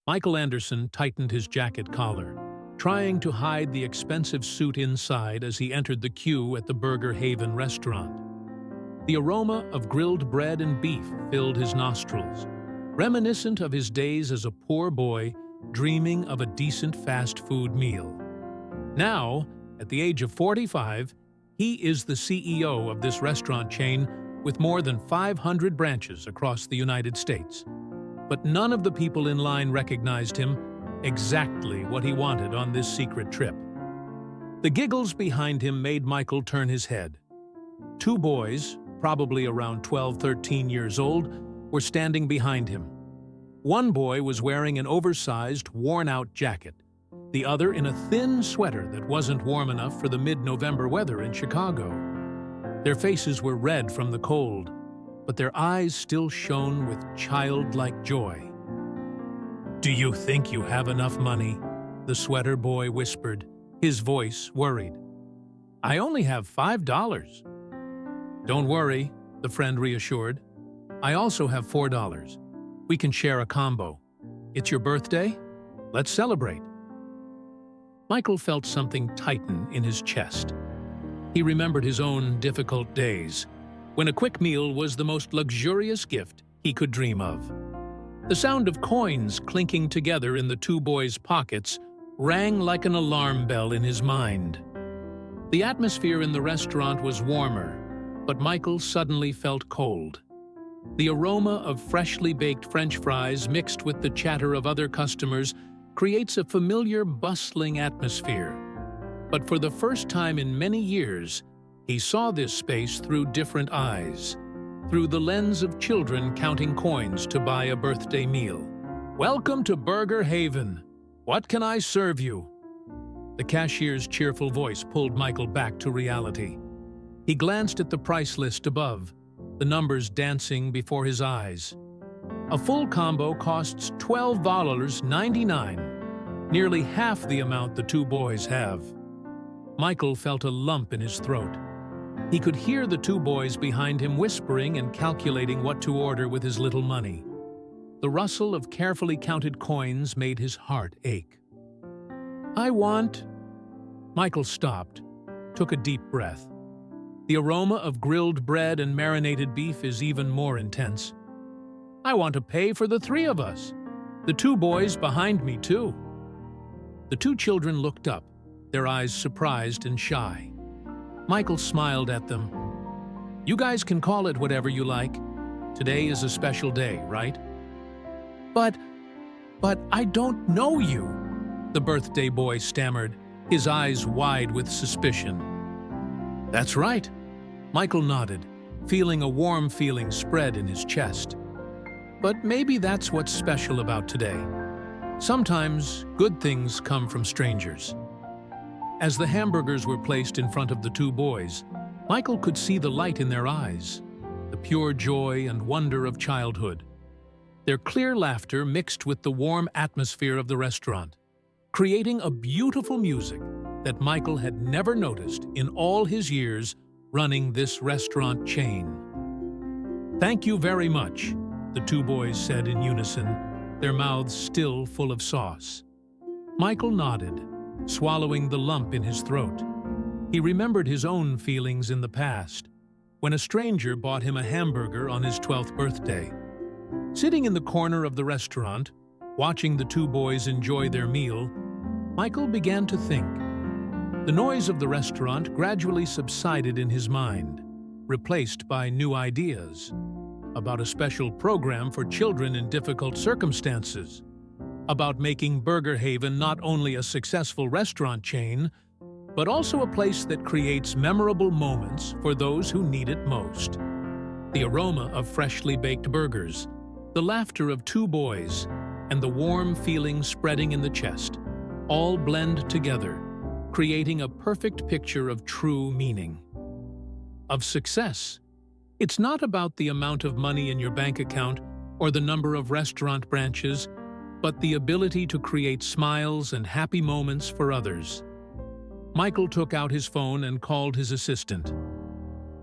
Michael Anderson tightened his jacket collar, trying to hide the expensive suit inside as he entered the queue at the Burger Haven restaurant. The aroma of grilled bread and beef filled his nostrils, reminiscent of his days as a poor boy dreaming of a decent fast food meal. Now, at the age of 45, he is the CEO of this restaurant chain with more than 500 branches across the United States. But none of the people in line recognized him, exactly what he wanted on this secret trip. The giggles behind him made Michael turn his head. Two boys, probably around 12, 13 years old, were standing behind him. One boy was wearing an oversized, worn-out jacket, the other in a thin sweater that wasn't warm enough for the mid-November weather in Chicago. Their faces were red from the cold, but their eyes still shone with childlike joy. "Do you think you have enough money?" the sweater boy whispered, his voice worried. "I only have $5. "Don't worry," the friend reassured. "I also have $4. We can share a combo. It's your birthday? Let's celebrate." Michael felt something tighten in his chest. He remembered his own difficult days, when a quick meal was the most luxurious gift he could dream of. The sound of coins clinking together in the two boys' pockets rang like an alarm bell in his mind. The atmosphere in the restaurant was warmer, but Michael suddenly felt cold. The aroma of freshly baked French fries mixed with the chatter of other customers creates a familiar, bustling atmosphere. But for the first time in many years, he saw this space through different eyes, through the lens of children counting coins to buy a birthday meal. "Welcome to Burger Haven. What can I serve you?" The cashier's cheerful voice pulled Michael back to reality. He glanced at the price list above, the numbers dancing before his eyes. A full combo costs $12.99, nearly half the amount the two boys have. Michael felt a lump in his throat. He could hear the two boys behind him whispering and calculating what to order with his little money. The rustle of carefully counted coins made his heart ache. "I want—" Michael stopped, took a deep breath. The aroma of grilled bread and marinated beef is even more intense. "I want to pay for the three of us. The two boys behind me, too." The two children looked up, their eyes surprised and shy. Michael smiled at them. "You guys can call it whatever you like. Today is a special day, right?" But I don't know you," the birthday boy stammered, his eyes wide with suspicion. "That's right." Michael nodded, feeling a warm feeling spread in his chest. But maybe that's what's special about today. Sometimes good things come from strangers. As the hamburgers were placed in front of the two boys, Michael could see the light in their eyes, the pure joy and wonder of childhood. Their clear laughter mixed with the warm atmosphere of the restaurant, creating a beautiful music that Michael had never noticed in all his years running this restaurant chain. "Thank you very much," the two boys said in unison, their mouths still full of sauce. Michael nodded, swallowing the lump in his throat. He remembered his own feelings in the past, when a stranger bought him a hamburger on his 12th birthday. Sitting in the corner of the restaurant, watching the two boys enjoy their meal, Michael began to think. The noise of the restaurant gradually subsided in his mind, replaced by new ideas about a special program for children in difficult circumstances, about making Burger Haven not only a successful restaurant chain, but also a place that creates memorable moments for those who need it most. The aroma of freshly baked burgers, the laughter of two boys, and the warm feeling spreading in the chest all blend together, creating a perfect picture of true meaning. Of success. It's not about the amount of money in your bank account or the number of restaurant branches, but the ability to create smiles and happy moments for others. Michael took out his phone and called his assistant.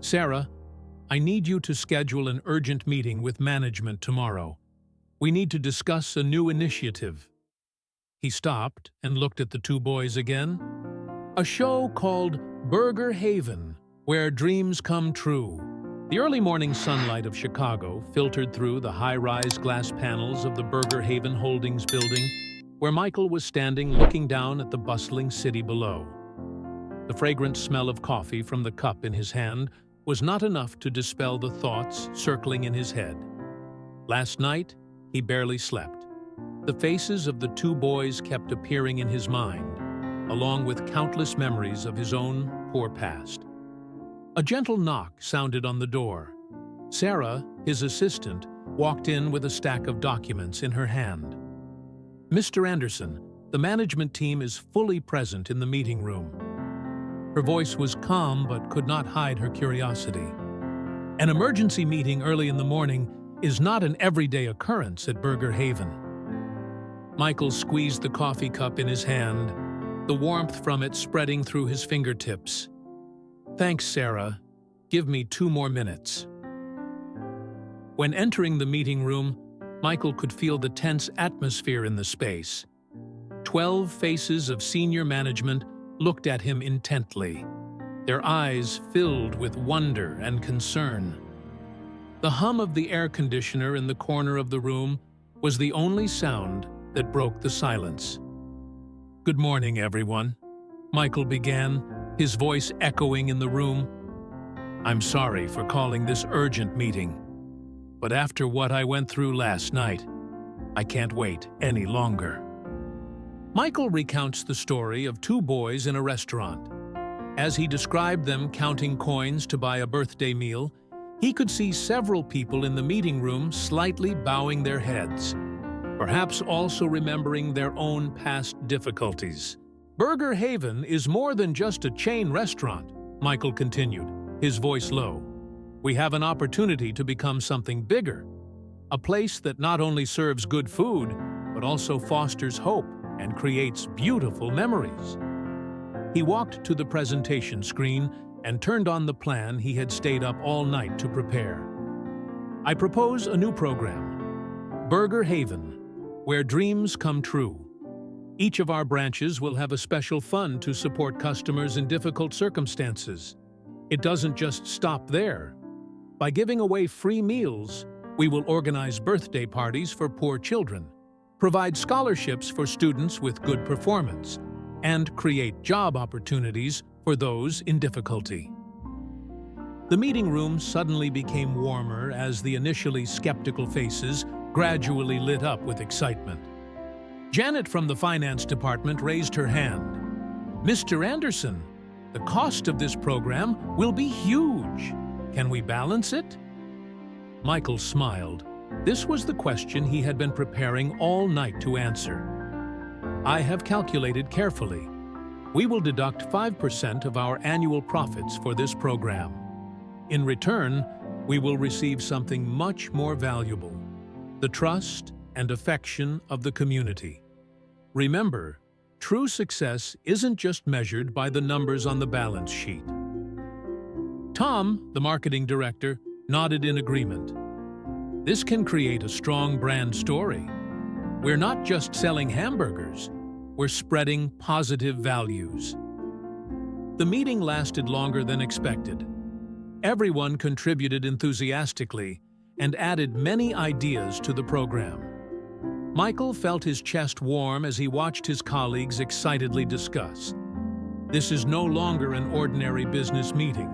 "Sarah, I need you to schedule an urgent meeting with management tomorrow. We need to discuss a new initiative He stopped and looked at the two boys again. A show called Burger Haven, where dreams come true. The early morning sunlight of Chicago filtered through the high-rise glass panels of the Burger Haven Holdings building, where Michael was standing looking down at the bustling city below. The fragrant smell of coffee from the cup in his hand was not enough to dispel the thoughts circling in his head. Last night, he barely slept. The faces of the two boys kept appearing in his mind, along with countless memories of his own poor past. A gentle knock sounded on the door. Sarah, his assistant, walked in with a stack of documents in her hand. "Mr. Anderson, the management team is fully present in the meeting room." Her voice was calm but could not hide her curiosity. An emergency meeting early in the morning is not an everyday occurrence at Burger Haven. Michael squeezed the coffee cup in his hand, the warmth from it spreading through his fingertips. "Thanks, Sarah. Give me 2 more minutes." When entering the meeting room, Michael could feel the tense atmosphere in the space. 12 faces of senior management looked at him intently, their eyes filled with wonder and concern. The hum of the air conditioner in the corner of the room was the only sound that broke the silence. "Good morning, everyone," Michael began, his voice echoing in the room. "I'm sorry for calling this urgent meeting, but after what I went through last night, I can't wait any longer." Michael recounts the story of 2 boys in a restaurant. As he described them counting coins to buy a birthday meal, he could see several people in the meeting room slightly bowing their heads, perhaps also remembering their own past difficulties. "Burger Haven is more than just a chain restaurant," Michael continued, his voice low. "We have an opportunity to become something bigger, a place that not only serves good food, but also fosters hope and creates beautiful memories." He walked to the presentation screen and turned on the plan he had stayed up all night to prepare. "I propose a new program, Burger Haven, where dreams come true. Each of our branches will have a special fund to support customers in difficult circumstances. It doesn't just stop there. By giving away free meals, we will organize birthday parties for poor children, provide scholarships for students with good performance, and create job opportunities for those in difficulty." The meeting room suddenly became warmer as the initially skeptical faces gradually lit up with excitement. Janet from the finance department raised her hand. "Mr. Anderson, the cost of this program will be huge. Can we balance it?" Michael smiled. This was the question he had been preparing all night to answer. "I have calculated carefully. We will deduct 5% of our annual profits for this program. In return, we will receive something much more valuable: the trust and affection of the community. Remember, true success isn't just measured by the numbers on the balance sheet." Tom, the marketing director, nodded in agreement. "This can create a strong brand story. We're not just selling hamburgers, we're spreading positive values." The meeting lasted longer than expected. Everyone contributed enthusiastically and added many ideas to the program. Michael felt his chest warm as he watched his colleagues excitedly discuss. This is no longer an ordinary business meeting.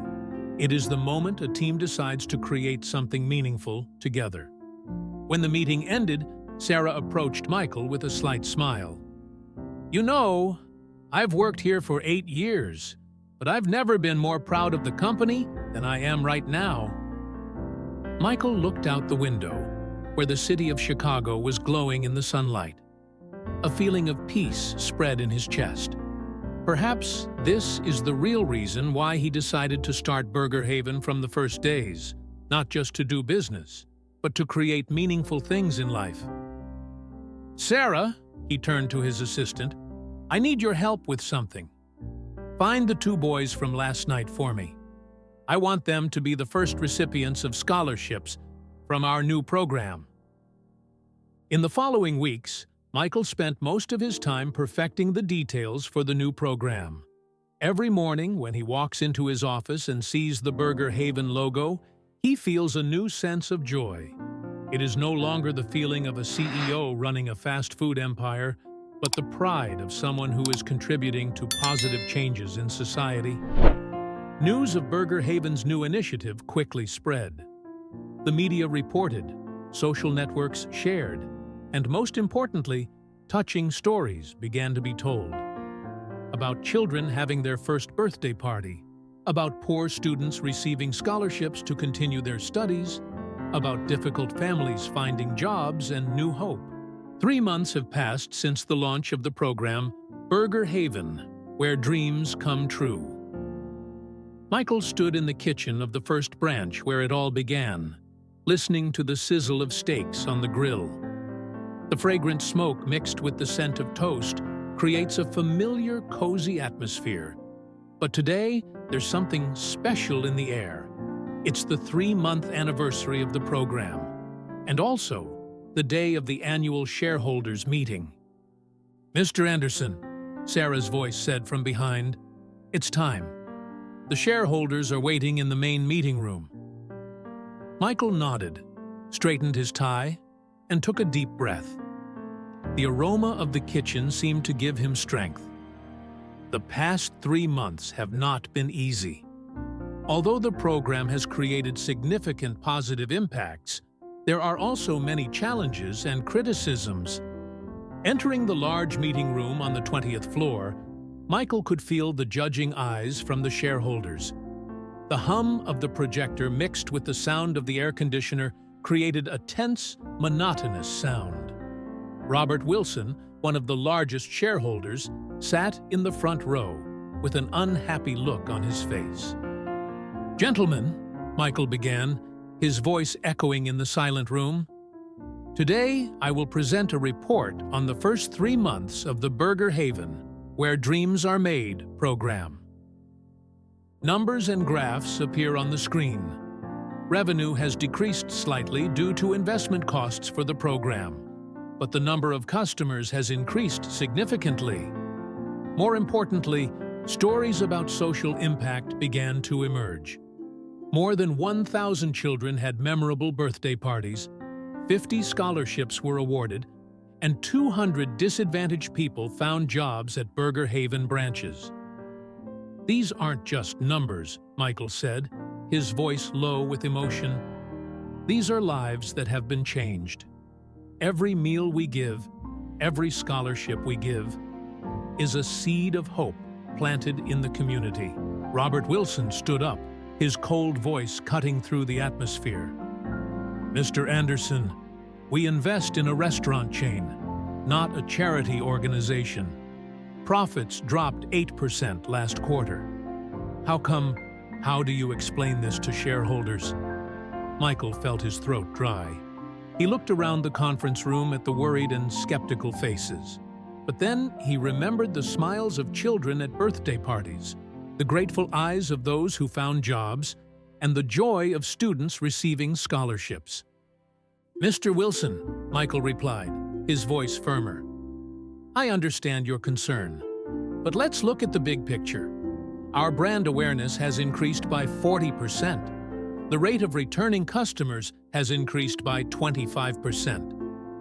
It is the moment a team decides to create something meaningful together. When the meeting ended, Sarah approached Michael with a slight smile. "You know, I've worked here for 8 years, but I've never been more proud of the company than I am right now." Michael looked out the window, where the city of Chicago was glowing in the sunlight. A feeling of peace spread in his chest. Perhaps this is the real reason why he decided to start Burger Haven from the first days, not just to do business, but to create meaningful things in life. "Sarah," he turned to his assistant, "I need your help with something. Find the 2 boys from last night for me. I want them to be the first recipients of scholarships from our new program." In the following weeks, Michael spent most of his time perfecting the details for the new program. Every morning, when he walks into his office and sees the Burger Haven logo, he feels a new sense of joy. It is no longer the feeling of a CEO running a fast food empire, but the pride of someone who is contributing to positive changes in society. News of Burger Haven's new initiative quickly spread. The media reported, social networks shared, and most importantly, touching stories began to be told. About children having their first birthday party, about poor students receiving scholarships to continue their studies, about difficult families finding jobs and new hope. 3 months have passed since the launch of the program, Burger Haven, where dreams come true. Michael stood in the kitchen of the first branch where it all began, listening to the sizzle of steaks on the grill. The fragrant smoke mixed with the scent of toast creates a familiar, cozy atmosphere. But today, there's something special in the air. It's the 3-month anniversary of the program, and also the day of the annual shareholders meeting. "Mr. Anderson," Sarah's voice said from behind, "it's time. The shareholders are waiting in the main meeting room." Michael nodded, straightened his tie, and took a deep breath. The aroma of the kitchen seemed to give him strength. The past 3 months have not been easy. Although the program has created significant positive impacts, there are also many challenges and criticisms. Entering the large meeting room on the 20th floor, Michael could feel the judging eyes from the shareholders. The hum of the projector mixed with the sound of the air conditioner created a tense, monotonous sound. Robert Wilson, one of the largest shareholders, sat in the front row with an unhappy look on his face. "Gentlemen," Michael began, his voice echoing in the silent room, "today I will present a report on the first 3 months of the Burger Haven, Where Dreams Are Made program. Numbers and graphs appear on the screen. Revenue has decreased slightly due to investment costs for the program, but the number of customers has increased significantly. More importantly, stories about social impact began to emerge. More than 1,000 children had memorable birthday parties, 50 scholarships were awarded, and 200 disadvantaged people found jobs at Burger Haven branches. These aren't just numbers," Michael said, his voice low with emotion. "These are lives that have been changed. Every meal we give, every scholarship we give, is a seed of hope planted in the community." Robert Wilson stood up, his cold voice cutting through the atmosphere. "Mr. Anderson, we invest in a restaurant chain, not a charity organization. Profits dropped 8% last quarter. How do you explain this to shareholders?" Michael felt his throat dry. He looked around the conference room at the worried and skeptical faces. But then he remembered the smiles of children at birthday parties, the grateful eyes of those who found jobs, and the joy of students receiving scholarships. "Mr. Wilson," Michael replied, his voice firmer, "I understand your concern, but let's look at the big picture. Our brand awareness has increased by 40%. The rate of returning customers has increased by 25%.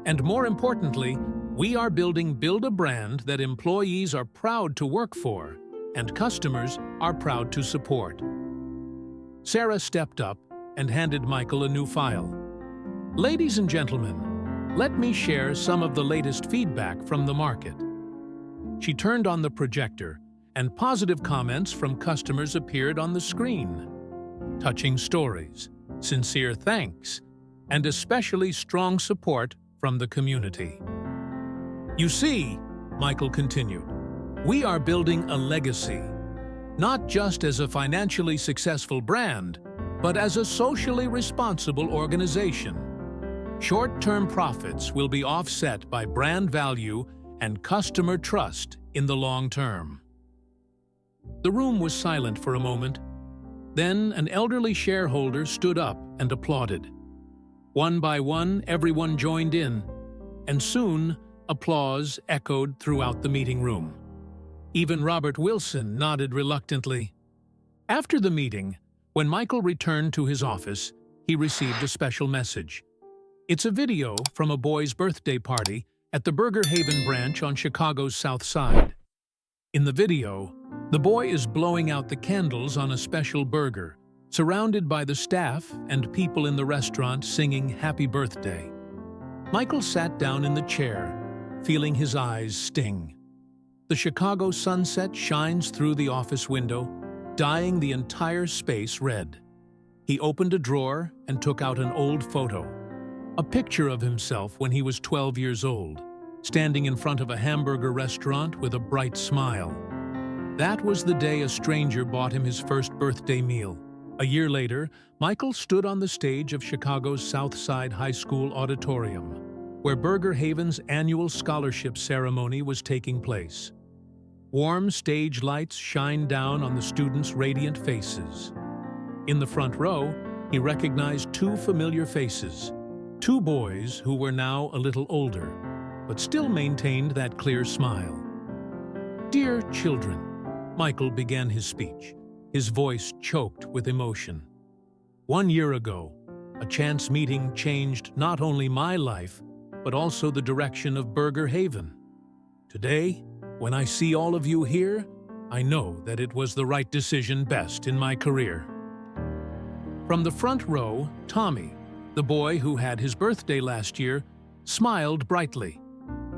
And more importantly, we are build a brand that employees are proud to work for and customers are proud to support." Sarah stepped up and handed Michael a new file. "Ladies and gentlemen, let me share some of the latest feedback from the market." She turned on the projector, and positive comments from customers appeared on the screen. Touching stories, sincere thanks, and especially strong support from the community. "You see," Michael continued, "we are building a legacy, not just as a financially successful brand, but as a socially responsible organization. Short-term profits will be offset by brand value and customer trust in the long term." The room was silent for a moment. Then an elderly shareholder stood up and applauded. One by one, everyone joined in, and soon Applause echoed throughout the meeting room. Even Robert Wilson nodded reluctantly. After the meeting, when Michael returned to his office, he received a special message. It's a video from a boy's birthday party at the Burger Haven branch on Chicago's South Side. In the video, the boy is blowing out the candles on a special burger, surrounded by the staff and people in the restaurant singing "Happy Birthday." Michael sat down in the chair, feeling his eyes sting. The Chicago sunset shines through the office window, dyeing the entire space red. He opened a drawer and took out an old photo, a picture of himself when he was 12 years old, standing in front of a hamburger restaurant with a bright smile. That was the day a stranger bought him his first birthday meal. A year later, Michael stood on the stage of Chicago's South Side High School auditorium, where Burger Haven's annual scholarship ceremony was taking place. Warm stage lights shined down on the students' radiant faces. In the front row, he recognized two familiar faces, two boys who were now a little older, but still maintained that clear smile. "Dear children," Michael began his speech, his voice choked with emotion. "1 year ago, a chance meeting changed not only my life, but also the direction of Burger Haven. Today, when I see all of you here, I know that it was the right decision best in my career." From the front row, Tommy, the boy who had his birthday last year, smiled brightly.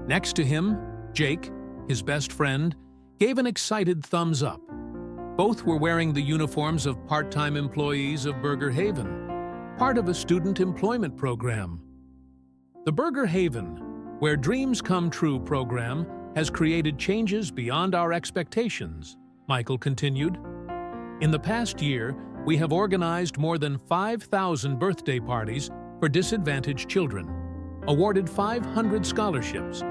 Next to him, Jake, his best friend, gave an excited thumbs up. Both were wearing the uniforms of part-time employees of Burger Haven, part of a student employment program. The Burger Haven, Where Dreams Come True program has created changes beyond our expectations, Michael continued. In the past year, we have organized more than 5,000 birthday parties for disadvantaged children, awarded 500 scholarships,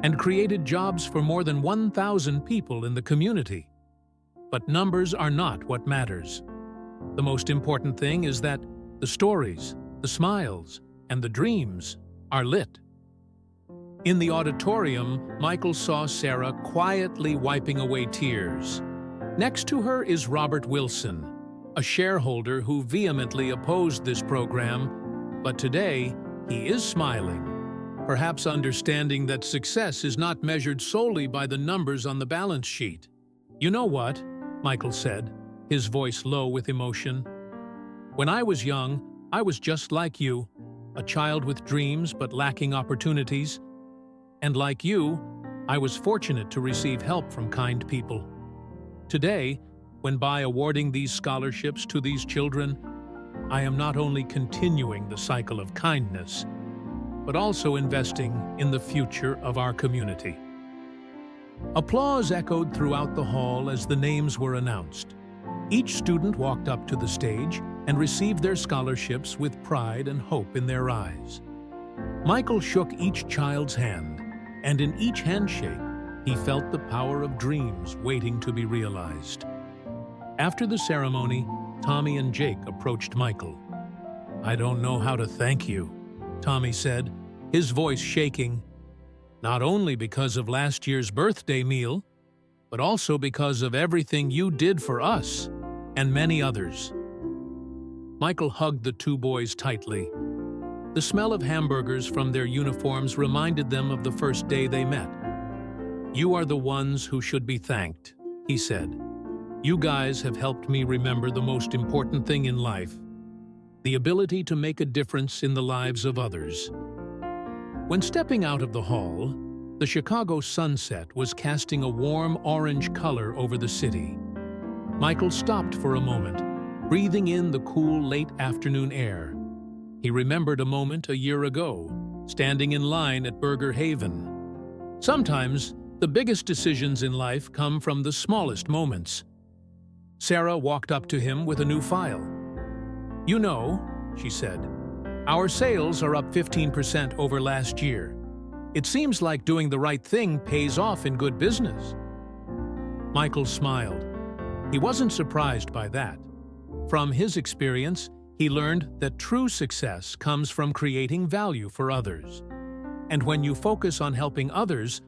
and created jobs for more than 1,000 people in the community. But numbers are not what matters. The most important thing is that the stories, the smiles, and the dreams are lit. In the auditorium, Michael saw Sarah quietly wiping away tears. Next to her is Robert Wilson, a shareholder who vehemently opposed this program, but today he is smiling, perhaps understanding that success is not measured solely by the numbers on the balance sheet. "You know what?" Michael said, his voice low with emotion. "When I was young, I was just like you, a child with dreams but lacking opportunities. And like you, I was fortunate to receive help from kind people. Today, when by awarding these scholarships to these children, I am not only continuing the cycle of kindness, but also investing in the future of our community." Applause echoed throughout the hall as the names were announced. Each student walked up to the stage and received their scholarships with pride and hope in their eyes. Michael shook each child's hand, and in each handshake, he felt the power of dreams waiting to be realized. After the ceremony, Tommy and Jake approached Michael. "I don't know how to thank you," Tommy said, his voice shaking, "not only because of last year's birthday meal, but also because of everything you did for us and many others." Michael hugged the two boys tightly. The smell of hamburgers from their uniforms reminded them of the first day they met. "You are the ones who should be thanked," he said. "You guys have helped me remember the most important thing in life, the ability to make a difference in the lives of others." When stepping out of the hall, the Chicago sunset was casting a warm orange color over the city. Michael stopped for a moment, breathing in the cool late afternoon air. He remembered a moment a year ago, standing in line at Burger Haven. Sometimes, the biggest decisions in life come from the smallest moments. Sarah walked up to him with a new file. "You know," she said, "our sales are up 15% over last year. It seems like doing the right thing pays off in good business." Michael smiled. He wasn't surprised by that. From his experience, he learned that true success comes from creating value for others. And when you focus on helping others,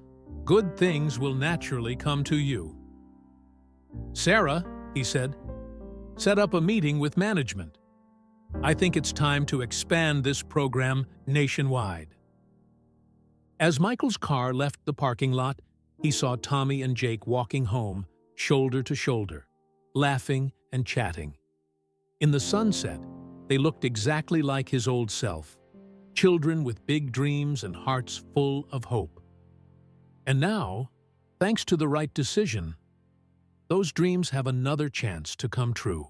good things will naturally come to you. Sarah, he said, set up a meeting with management. I think it's time to expand this program nationwide. As Michael's car left the parking lot, he saw Tommy and Jake walking home, shoulder to shoulder, laughing and chatting. In the sunset, they looked exactly like his old self, children with big dreams and hearts full of hope. And now, thanks to the right decision, those dreams have another chance to come true.